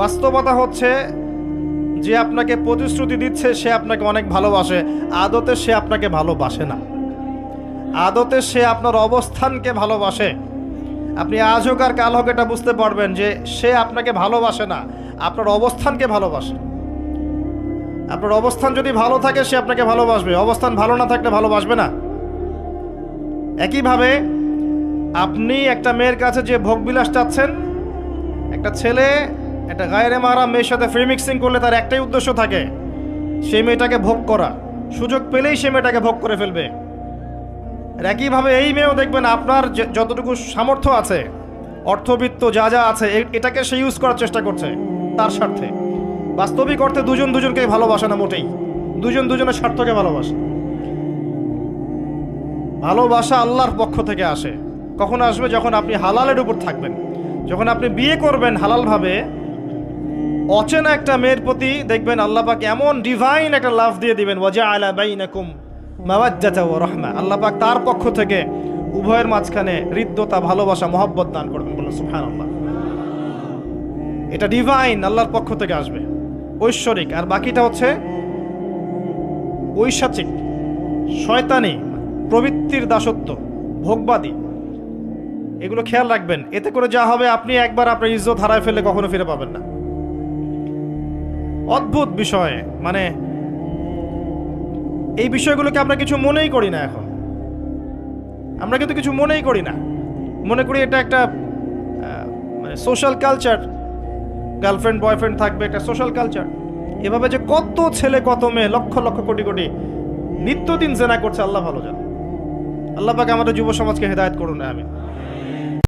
বাস্তবতা হচ্ছে যে আপনাকে প্রতিশ্রুতি দিচ্ছে সে আপনাকে অনেক ভালোবাসে, আদতে সে আপনাকে ভালোবাসে না। আদতে সে আপনার অবস্থানকে ভালোবাসে। আপনি আজ হোক আর কাল হোক এটা বুঝতে পারবেন যে সে আপনাকে ভালোবাসে না, আপনার অবস্থানকে ভালোবাসে। আপনার অবস্থান যদি ভালো থাকে সে আপনাকে ভালোবাসবে, অবস্থান ভালো না থাকলে ভালোবাসবে না। একইভাবে আপনি একটা মেয়ের কাছে যে ভোগবিলাস চাচ্ছেন, একটা ছেলে একটা গায়রে মাহরাম মেয়ের সাথে ফ্রি মিক্সিং করলে তার একটাই উদ্দেশ্য থাকে, সেই মেয়েটাকে ভোগ করা। সুযোগ পেলেই সে মেয়েটাকে ভোগ করে ফেলবে। আর একইভাবে এই মেয়েও দেখবেন আপনার যতটুকু সামর্থ্য আছে, অর্থবিত্ত যা যা আছে, এটাকে সে ইউজ করার চেষ্টা করছে তার স্বার্থে। বাস্তবিক অর্থে দুজন দুজনকে ভালোবাসে না মোটেই, দুজন দুজনের স্বার্থকে ভালোবাসে। ভালোবাসা আল্লাহর পক্ষ থেকে আসে। কখন আসবে? যখন আপনি হালালের উপর থাকবেন, যখন আপনি বিয়ে করবেন হালালভাবে। অচেনা একটা মেয়ের প্রতি দেখবেন আল্লাহ পাক এমন ডিভাইন একটা লাভ দিয়ে দিবেন, ওয়াজআলা বাইনাকুম মাওয়াজ্জাতা ওয়া রাহমা। আল্লাহ পাক তার পক্ষ থেকে উভয়ের মাঝখানে হৃদ্যতা, ভালোবাসা, মহব্বত দান করবেন। বলুন সুবহানাল্লাহ। এটা ডিভাইন, আল্লাহর পক্ষ থেকে আসবে, ঐশ্বরিক। আর বাকিটা হচ্ছে ঐশাচিক, শয়তানি, প্রবৃত্তির দাসত্ব, ভোগবাদী। এগুলো খেয়াল রাখবেন। এতে করে যা হবে, আপনি একবার আপনার ইজ্জত হারায় ফেললে কখনো ফিরে পাবেন না। অদ্ভুত বিষয়, মানে এই বিষয়গুলোকে আমরা কিছু মনেই করি না এখন। আমরা কিন্তু কিছু মনেই করি না, মনে করি এটা একটা মানে সোশ্যাল কালচার। গার্লফ্রেন্ড বয়ফ্রেন্ড থাকবে, একটা সোশ্যাল কালচার। এভাবে যে কত ছেলে কত মেয়ে, লক্ষ লক্ষ কোটি কোটি নিত্যদিন জেনা করছে, আল্লাহ ভালো জানে। আল্লাহ পাক আমাদের যুব সমাজকে হেদায়েত করুন, আমিন।